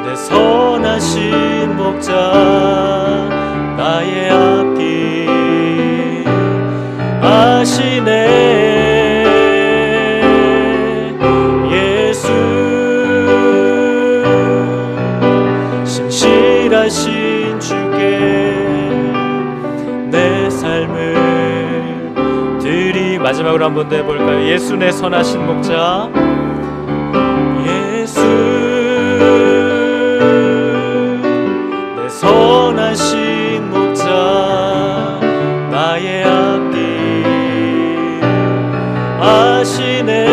내 선하신 목자, 나의 앞길 아시네. 신실하신 주께 내 삶을 드리. 마지막으로 한 번 더 해볼까요? 예수 내 선하신 목자, 예수 내 선하신 목자, 나의 앞길 아시네.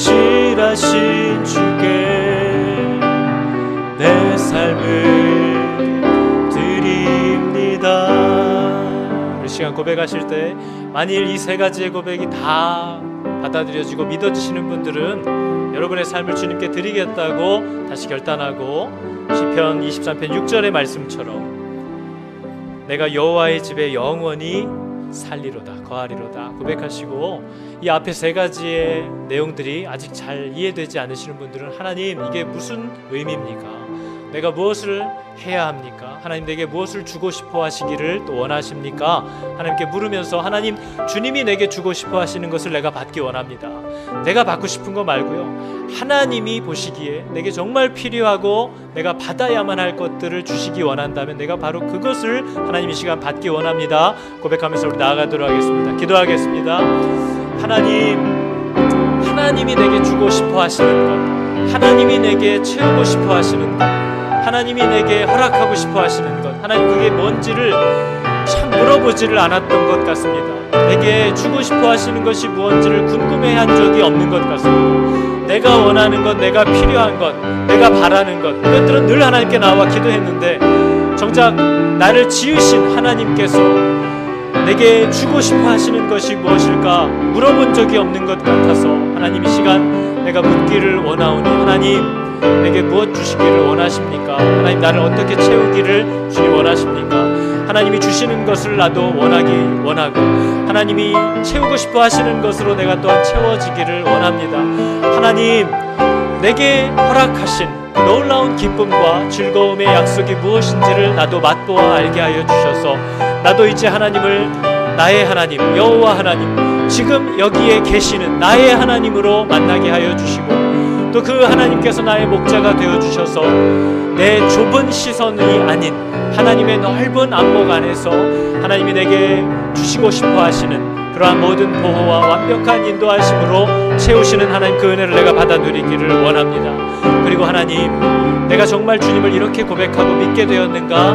신실하신 주께 내 삶을 드립니다. 이 시간 고백하실 때 만일 이 세 가지의 고백이 다 받아들여지고 믿어지시는 분들은 여러분의 삶을 주님께 드리겠다고 다시 결단하고 시편 23편 6절의 말씀처럼 내가 여호와의 집에 영원히 살리로다, 거하리로다 고백하시고, 이 앞에 세 가지의 내용들이 아직 잘 이해되지 않으시는 분들은 하나님 이게 무슨 의미입니까? 내가 무엇을 해야 합니까? 하나님 내게 무엇을 주고 싶어 하시기를 또 원하십니까? 하나님께 물으면서 하나님 주님이 내게 주고 싶어 하시는 것을 내가 받기 원합니다. 내가 받고 싶은 거 말고요, 하나님이 보시기에 내게 정말 필요하고 내가 받아야만 할 것들을 주시기 원한다면 내가 바로 그것을 하나님 이 시간 받기 원합니다. 고백하면서 우리 나아가도록 하겠습니다. 기도하겠습니다. 하나님이 내게 주고 싶어 하시는 것, 하나님이 내게 채우고 싶어 하시는 것, 하나님이 내게 허락하고 싶어 하시는 것, 하나님 그게 뭔지를 참 물어보지를 않았던 것 같습니다. 내게 주고 싶어 하시는 것이 무엇인지를 궁금해한 적이 없는 것 같습니다. 내가 원하는 것, 내가 필요한 것, 내가 바라는 것, 이것들은 늘 하나님께 나와 기도했는데 정작 나를 지으신 하나님께서 내게 주고 싶어 하시는 것이 무엇일까 물어본 적이 없는 것 같아서 하나님 이 시간 내가 묻기를 원하오니 하나님 내게 무엇 주시기를 원하십니까? 하나님 나를 어떻게 채우기를 주님 원하십니까? 하나님이 주시는 것을 나도 원하고 하나님이 채우고 싶어 하시는 것으로 내가 또한 채워지기를 원합니다. 하나님 내게 허락하신 놀라운 기쁨과 즐거움의 약속이 무엇인지를 나도 맛보아 알게 하여 주셔서 나도 이제 하나님을 나의 하나님 여호와 하나님 지금 여기에 계시는 나의 하나님으로 만나게 하여 주시고 또 그 하나님께서 나의 목자가 되어주셔서 내 좁은 시선이 아닌 하나님의 넓은 안목 안에서 하나님이 내게 주시고 싶어 하시는 그러한 모든 보호와 완벽한 인도하심으로 채우시는 하나님 그 은혜를 내가 받아 누리기를 원합니다. 그리고 하나님 내가 정말 주님을 이렇게 고백하고 믿게 되었는가?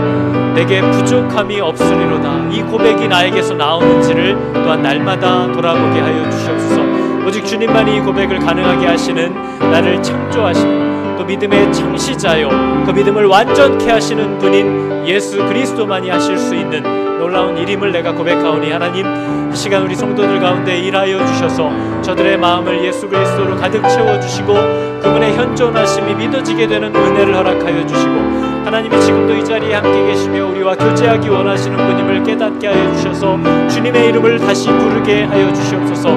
내게 부족함이 없으리로다. 이 고백이 나에게서 나오는지를 또한 날마다 돌아보게 하여 주시옵소서. 오직 주님만이 이 고백을 가능하게 하시는 나를 창조하시는 또 믿음의 창시자요 그 믿음을 완전케 하시는 분인 예수 그리스도만이 하실 수 있는 놀라운 일임을 내가 고백하오니 하나님 이 시간 우리 성도들 가운데 일하여 주셔서 저들의 마음을 예수 그리스도로 가득 채워주시고 그분의 현존하심이 믿어지게 되는 은혜를 허락하여 주시고 하나님이 지금도 이 자리에 함께 계시며 우리와 교제하기 원하시는 분임을 깨닫게 하여 주셔서 주님의 이름을 다시 부르게 하여 주시옵소서.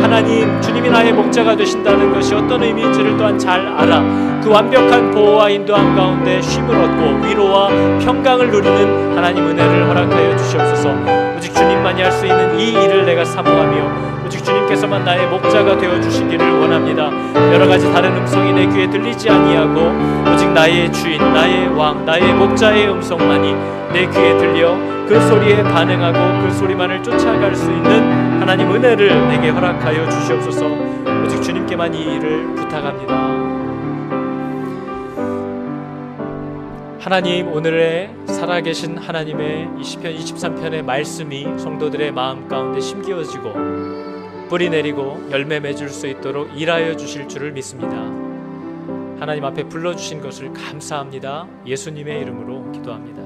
하나님 주님이 나의 목자가 되신다는 것이 어떤 의미인지를 또한 잘 알아 그 완벽한 보호와 인도함 가운데 쉼을 얻고 위로와 평강을 누리는 하나님 은혜를 허락하여 주시옵소서. 오직 주님만이 할 수 있는 이 일을 내가 사모하며 오직 주님께서만 나의 목자가 되어주시기를 원합니다. 여러가지 다른 음성이 내 귀에 들리지 아니하고 오직 나의 주인, 나의 왕, 나의 목자의 음성만이 내 귀에 들려 그 소리에 반응하고 그 소리만을 쫓아갈 수 있는 하나님 은혜를 내게 허락하여 주시옵소서. 오직 주님께만 이 일을 부탁합니다. 하나님 오늘의 살아계신 하나님의 이 시편 23편의 말씀이 성도들의 마음 가운데 심기어지고 뿌리 내리고 열매 맺을 수 있도록 일하여 주실 줄을 믿습니다. 하나님 앞에 불러주신 것을 감사합니다. 예수님의 이름으로 기도합니다.